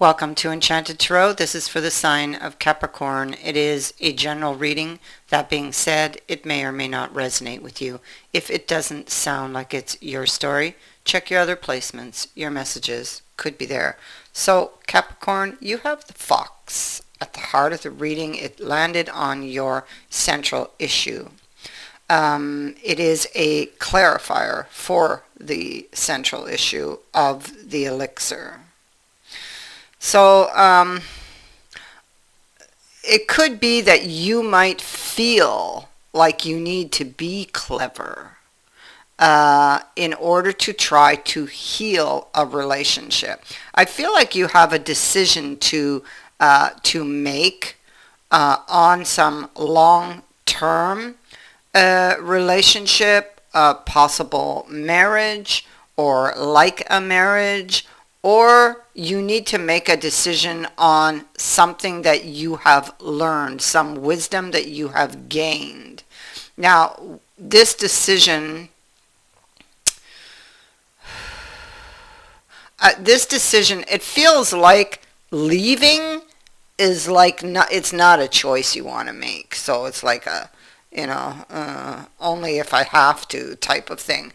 Welcome to Enchanted Tarot. This is for the sign of Capricorn. It is a general reading. That being said, it may or may not resonate with you. If it doesn't sound like it's your story, check your other placements. Your messages could be there. So, Capricorn, you have the fox. At the heart of the reading, it landed on your central issue. It is a clarifier for the central issue of the elixir. So it could be that you might feel like you need to be clever in order to try to heal a relationship. I feel like you have a decision to make on some long-term relationship, possible marriage, or like a marriage, or you need to make a decision on something that you have learned, some wisdom that you have gained. Now, this decision, it feels like leaving is like it's not a choice you want to make. So it's like a, only if I have to type of thing.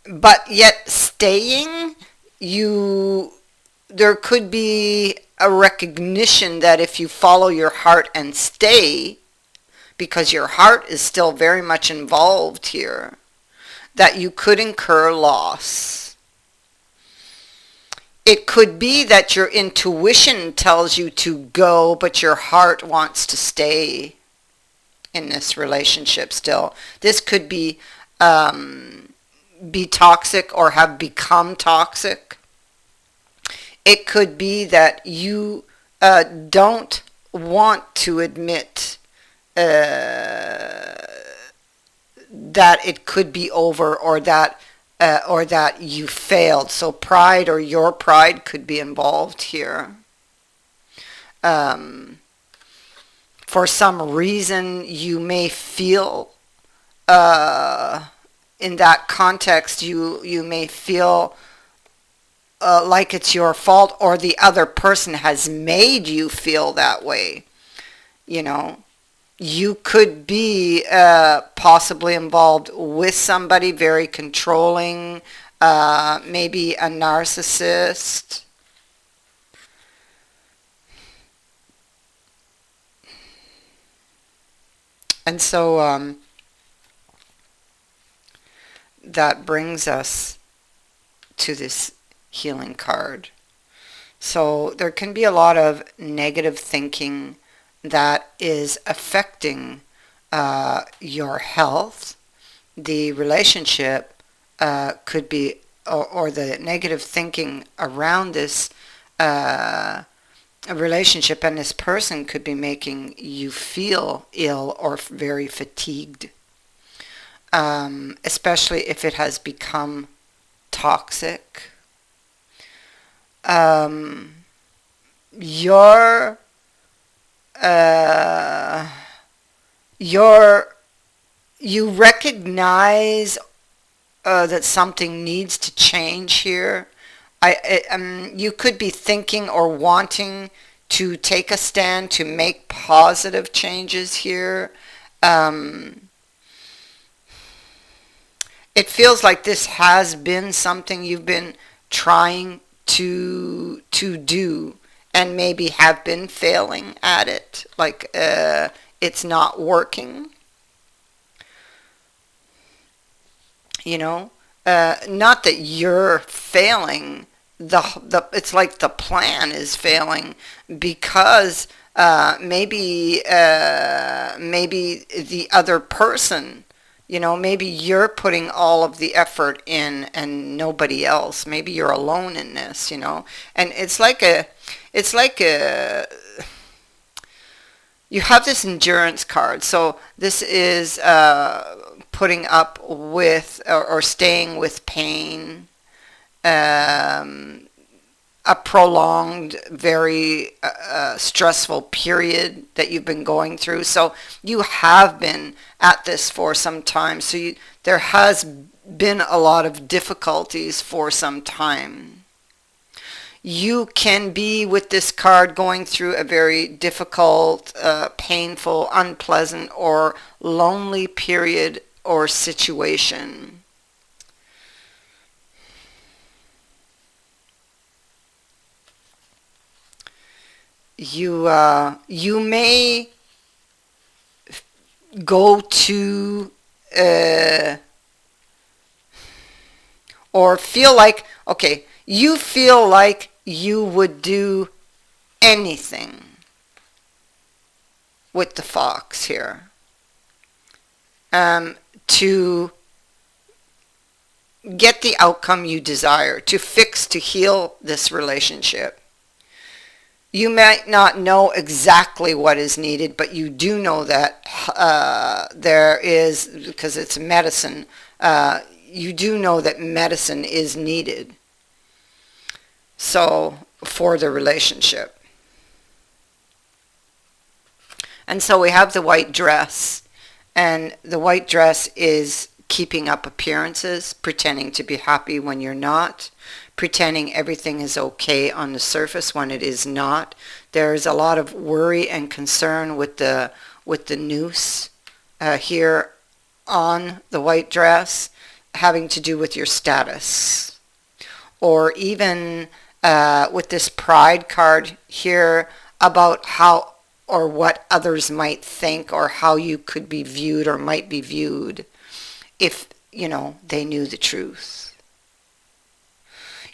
But yet staying, there could be a recognition that if you follow your heart and stay, because your heart is still very much involved here, that you could incur loss. It could be that your intuition tells you to go, but your heart wants to stay in this relationship still. This could be toxic or have become toxic. It could be that you don't want to admit that it could be over, or that you failed. So pride, or your pride, could be involved here. For some reason, you may feel in that context, you may feel like it's your fault, or the other person has made you feel that way. You could be possibly involved with somebody very controlling, maybe a narcissist. And so that brings us to this healing card. So there can be a lot of negative thinking that is affecting your health. The relationship could be, or the negative thinking around this relationship and this person could be making you feel ill or very fatigued. Especially if it has become toxic. You recognize that something needs to change here. You could be thinking or wanting to take a stand to make positive changes here. It feels like this has been something you've been trying to do, and maybe have been failing at it, like it's not working. Not that you're failing, it's like the plan is failing, because maybe the other person, maybe you're putting all of the effort in and nobody else. Maybe you're alone in this, and it's like you have this endurance card. So this is putting up with or staying with pain, a prolonged, very stressful period that you've been going through. So you have been at this for some time. So there has been a lot of difficulties for some time. You can be with this card going through a very difficult, painful, unpleasant, or lonely period or situation. You may go to uh, or feel like, okay, you feel like you would do anything with the fox here, to get the outcome you desire, to fix, to heal this relationship. You might not know exactly what is needed, but you do know that there is, because it's medicine, you do know that medicine is needed. So, for the relationship. And so we have the white dress. And the white dress is keeping up appearances, pretending to be happy when you're not, pretending everything is okay on the surface when it is not. There's a lot of worry and concern with the noose here on the white dress, having to do with your status. Or even with this pride card here, about how or what others might think, or how you could be viewed or might be viewed if, they knew the truth.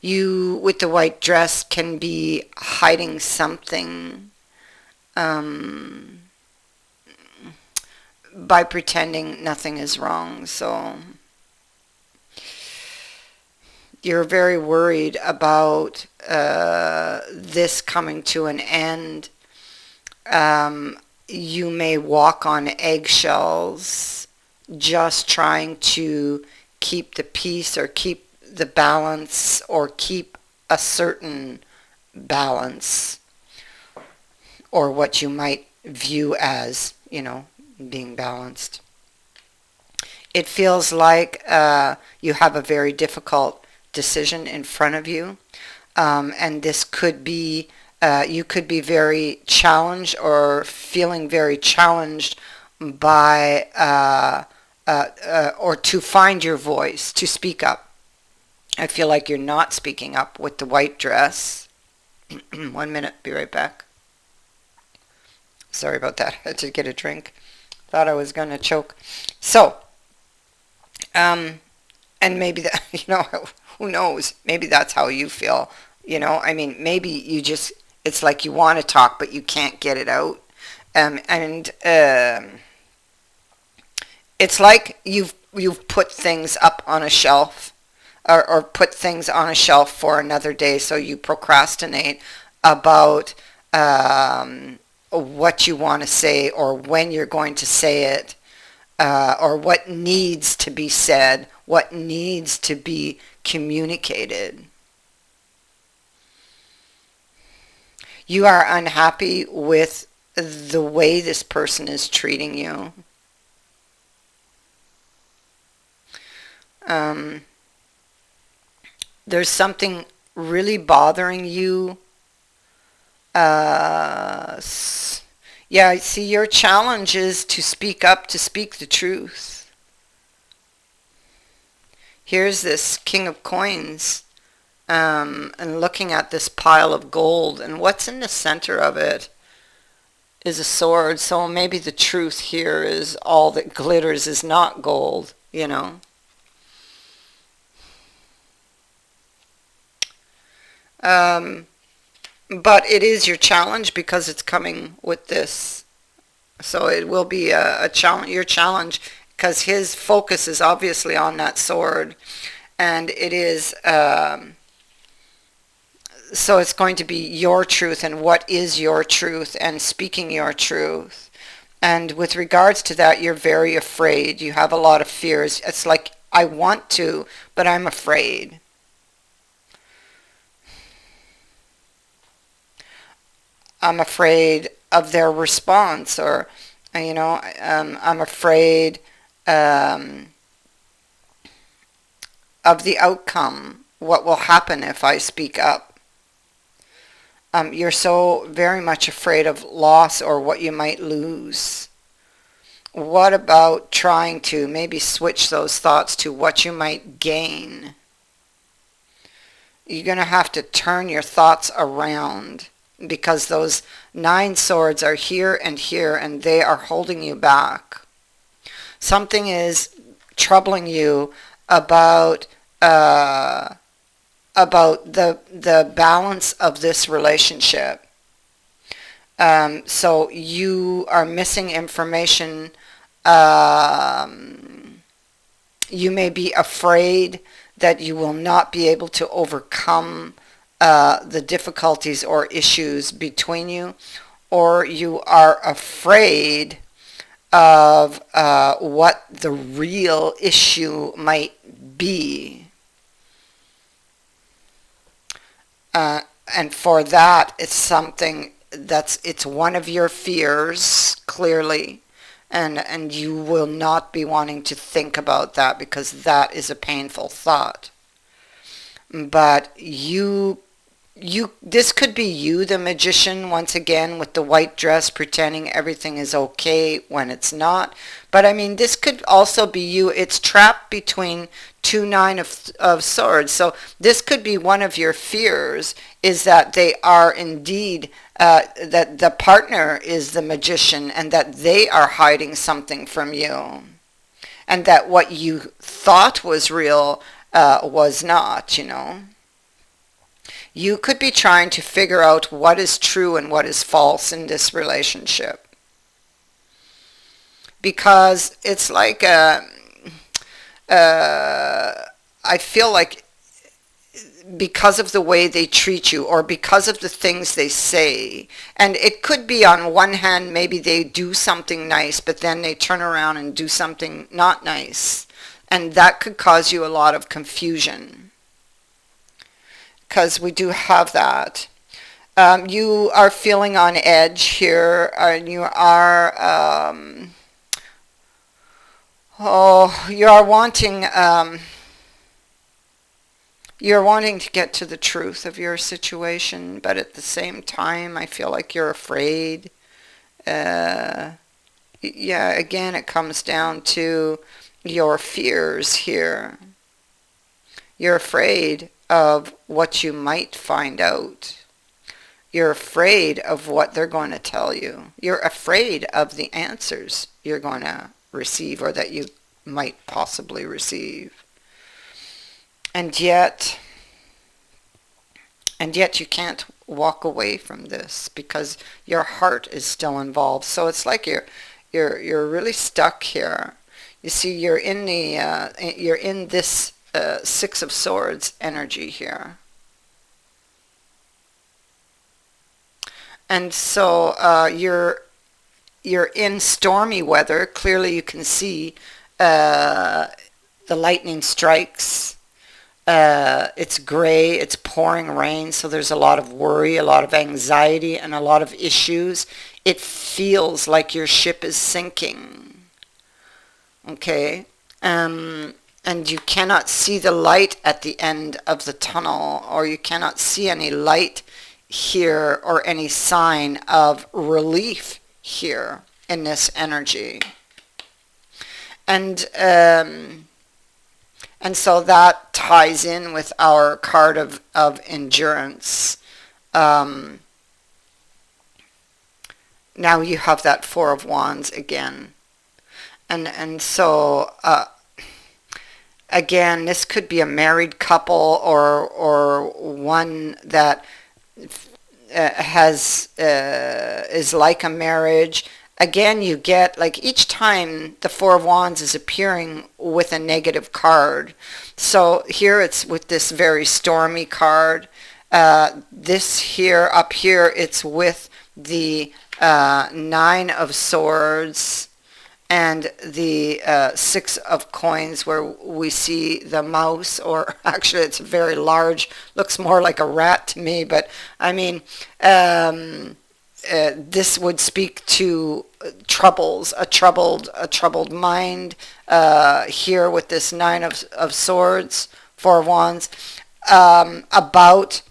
You, with the white dress, can be hiding something by pretending nothing is wrong. So you're very worried about this coming to an end. You may walk on eggshells, just trying to keep the peace, or keep the balance, or keep a certain balance, or what you might view as, being balanced. It feels like you have a very difficult decision in front of you, and this could be, you could be very challenged, or feeling very challenged by, or to find your voice, to speak up. I feel like you're not speaking up with the white dress. 1 minute, be right back. Sorry about that. I had to get a drink. Thought I was going to choke. So, and maybe that, who knows? Maybe that's how you feel. Maybe you just, it's like you want to talk, but you can't get it out. It's like you've put things up on a shelf, or put things on a shelf for another day, so you procrastinate about what you want to say, or when you're going to say it, or what needs to be said, what needs to be communicated. You are unhappy with the way this person is treating you. There's something really bothering you. Yeah, see, your challenge is to speak up, to speak the truth. Here's this King of Coins, and looking at this pile of gold, and what's in the center of it is a sword. So maybe the truth here is all that glitters is not gold, But it is your challenge, because it's coming with this. So it will be a challenge, your challenge, because his focus is obviously on that sword. And it is, so it's going to be your truth, and what is your truth, and speaking your truth. And with regards to that, you're very afraid. You have a lot of fears. It's like, I want to, but I'm afraid. I'm afraid of their response, or, I'm afraid of the outcome. What will happen if I speak up? You're so very much afraid of loss or what you might lose. What about trying to maybe switch those thoughts to what you might gain? You're going to have to turn your thoughts around because those 9 swords are here and they are holding you back. Something is troubling you about the balance of this relationship. So you are missing information. You may be afraid that you will not be able to overcome the difficulties or issues between you, or you are afraid of what the real issue might be. And for that, it's one of your fears, clearly, and you will not be wanting to think about that because that is a painful thought. But this could be you, the magician, once again, with the white dress, pretending everything is okay when it's not. But I mean, this could also be you. It's trapped between 2 9 of swords. So this could be one of your fears, is that they are indeed, that the partner is the magician and that they are hiding something from you. And that what you thought was real was not, you know. You could be trying to figure out what is true and what is false in this relationship. Because it's like, I feel like because of the way they treat you or because of the things they say, and it could be on one hand maybe they do something nice, but then they turn around and do something not nice. And that could cause you a lot of confusion. Because we do have that. You are feeling on edge here, and you are, you are wanting, you're wanting to get to the truth of your situation, but at the same time, I feel like you're afraid. Yeah, again, it comes down to your fears here. You're afraid of what you might find out. You're afraid of what they're going to tell you. You're afraid of the answers you're going to receive or that you might possibly receive. And yet you can't walk away from this because your heart is still involved. So it's like you're really stuck here. You see, you're in this 6 of Swords energy here. And so you're in stormy weather. Clearly you can see the lightning strikes. It's gray, it's pouring rain, so there's a lot of worry, a lot of anxiety, and a lot of issues. It feels like your ship is sinking. Okay? And you cannot see the light at the end of the tunnel, or you cannot see any light here or any sign of relief here in this energy. And so that ties in with our card of endurance. Now you have that 4 of Wands again. And so again, this could be a married couple or one that is like a marriage. Again, you get, like, each time the 4 of Wands is appearing with a negative card. So here it's with this very stormy card. This here, up here, it's with the 9 of Swords and the 6 of Coins, where we see the mouse, or actually it's very large, looks more like a rat to me, but I mean, this would speak to troubles, a troubled mind here with this 9 of Swords, 4 of Wands, about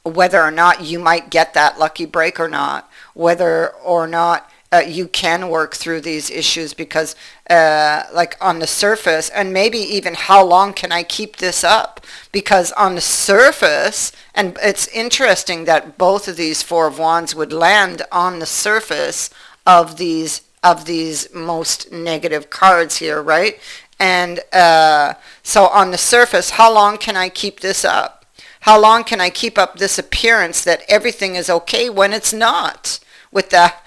whether or not you might get that lucky break or not, whether or not you can work through these issues, because like on the surface, and maybe even how long can I keep this up, because on the surface, and it's interesting that both of these Four of Wands would land on the surface of these most negative cards here, right? And so on the surface, how long can I keep this up? How long can I keep up this appearance that everything is okay when it's not, with that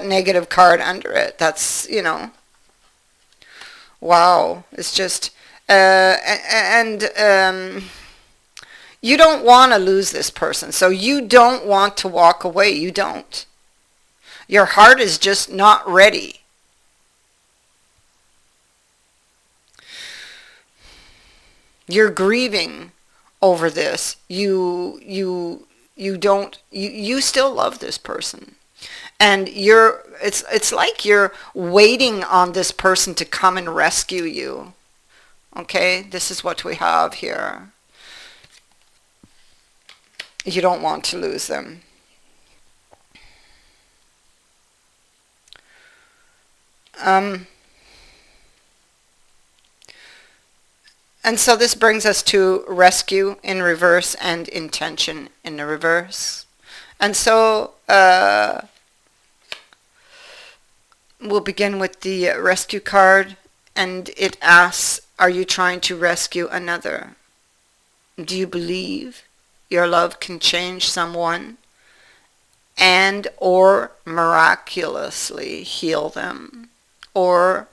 negative card under it? That's, wow. It's just, you don't want to lose this person. So you don't want to walk away. You don't. Your heart is just not ready. You're grieving over this. You still love this person. And it's like you're waiting on this person to come and rescue you. Okay, this is what we have here. You don't want to lose them. And so this brings us to rescue in reverse and intention in the reverse. And so we'll begin with the rescue card, and it asks, are you trying to rescue another? Do you believe your love can change someone and or miraculously heal them? Or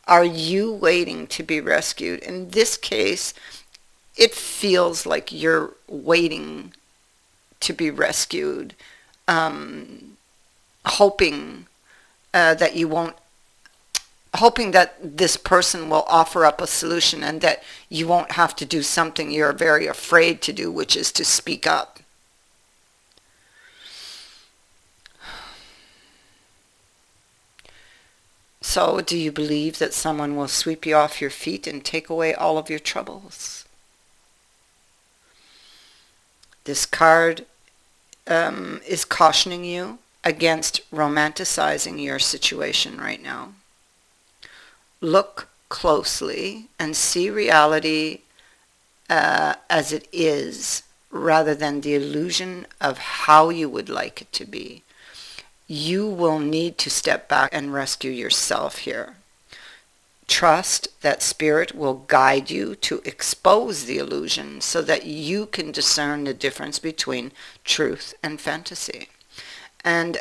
are you waiting to be rescued? In this case, it feels like you're waiting to be rescued, hoping that you won't, hoping that this person will offer up a solution and that you won't have to do something you're very afraid to do, which is to speak up. So, do you believe that someone will sweep you off your feet and take away all of your troubles? This card is cautioning you against romanticizing your situation right now. Look closely and see reality as it is, rather than the illusion of how you would like it to be. You will need to step back and rescue yourself here. Trust that Spirit will guide you to expose the illusion so that you can discern the difference between truth and fantasy. And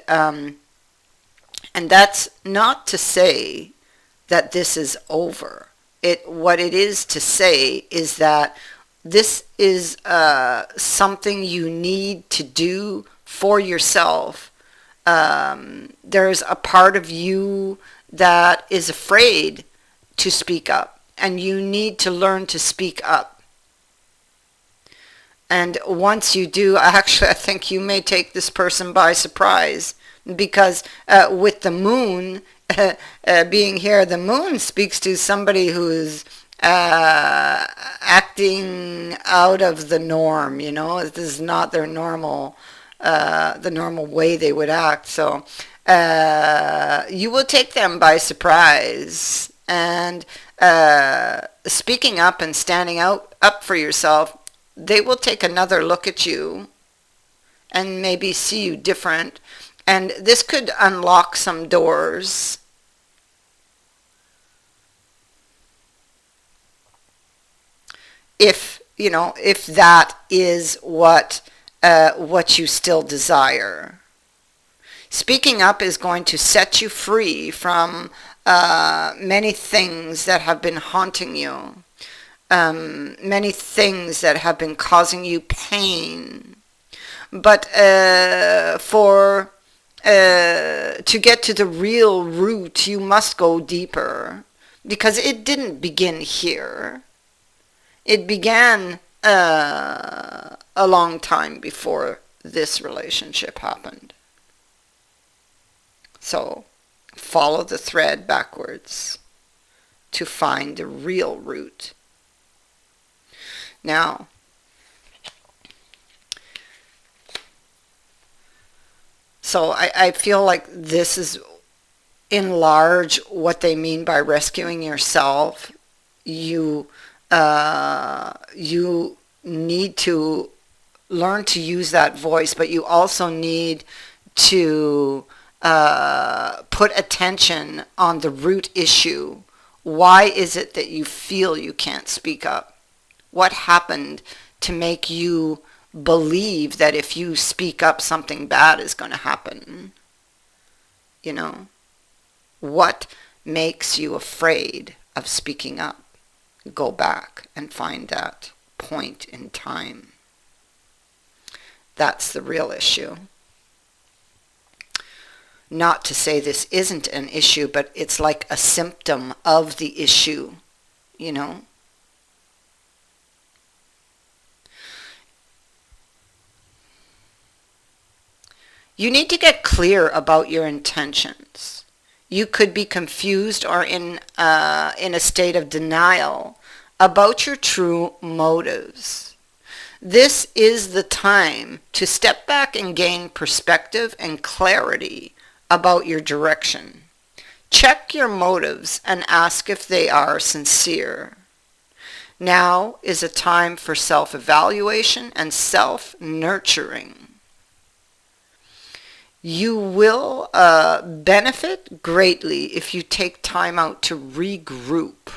that's not to say that this is over. What it is to say is that this is something you need to do for yourself. There's a part of you that is afraid to speak up, and you need to learn to speak up. And once you do, actually, I think you may take this person by surprise, because with the moon being here, the moon speaks to somebody who's acting out of the norm. This is not their normal the normal way they would act. So you will take them by surprise, and speaking up and standing up for yourself, they will take another look at you and maybe see you different, and this could unlock some doors. If that is what you still desire. Speaking up is going to set you free from many things that have been haunting you, many things that have been causing you pain. But to get to the real root, you must go deeper, because it didn't begin here. It began a long time before this relationship happened. So follow the thread backwards to find the real root. Now, So I feel like this is in large what they mean by rescuing yourself. You you need to learn to use that voice, but you also need to put attention on the root issue. Why is it that you feel you can't speak up? What happened to make you believe that if you speak up, something bad is going to happen? You know, what makes you afraid of speaking up? Go back and find that point in time. That's the real issue. Not to say this isn't an issue, but it's like a symptom of the issue, you know? You need to get clear about your intentions. You could be confused or in a state of denial about your true motives. This is the time to step back and gain perspective and clarity about your direction. Check your motives and ask if they are sincere. Now is a time for self-evaluation and self-nurturing. You will benefit greatly if you take time out to regroup.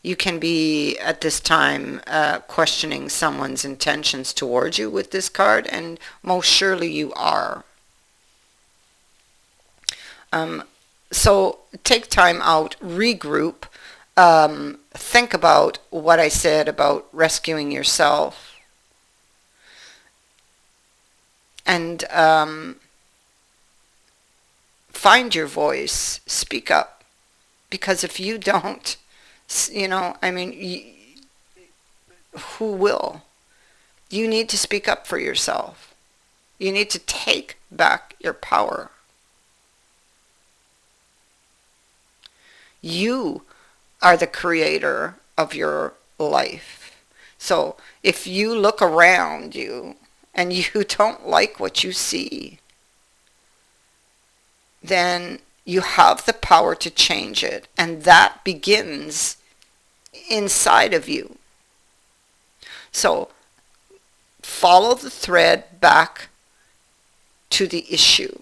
You can be at this time questioning someone's intentions towards you with this card, and most surely you are. So take time out, regroup, think about what I said about rescuing yourself, and find your voice, speak up, because if you don't, you know, I mean, who will? You need to speak up for yourself. You need to take back your power. You are the creator of your life. So if you look around you and you don't like what you see, then you have the power to change it, and that begins inside of you. So follow the thread back to the issue.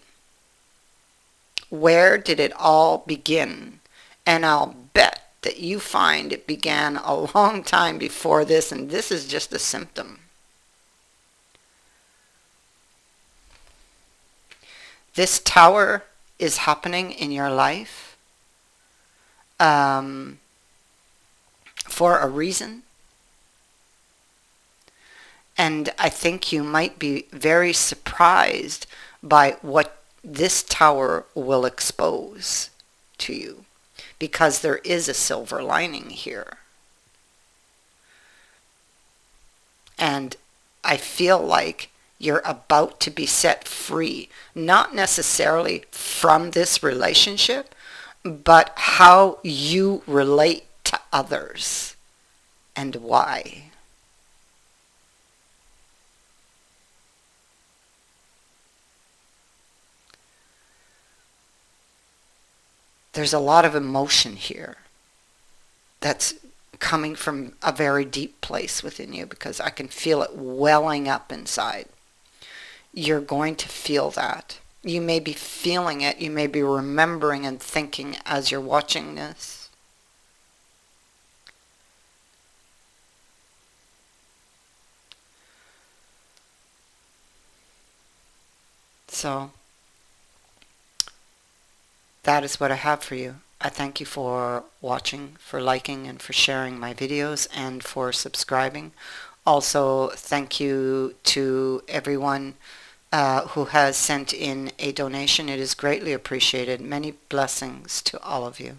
Where did it all begin? And I'll bet that you find it began a long time before this, and this is just a symptom. This tower is happening in your life for a reason. And I think you might be very surprised by what this tower will expose to you, because there is a silver lining here. And I feel like you're about to be set free, not necessarily from this relationship, but how you relate to others and why. There's a lot of emotion here that's coming from a very deep place within you, because I can feel it welling up inside. You're going to feel that. You may be feeling it. You may be remembering and thinking as you're watching this. So that is what I have for you. I thank you for watching, for liking, and for sharing my videos, and for subscribing. Also, thank you to everyone who has sent in a donation. It is greatly appreciated. Many blessings to all of you.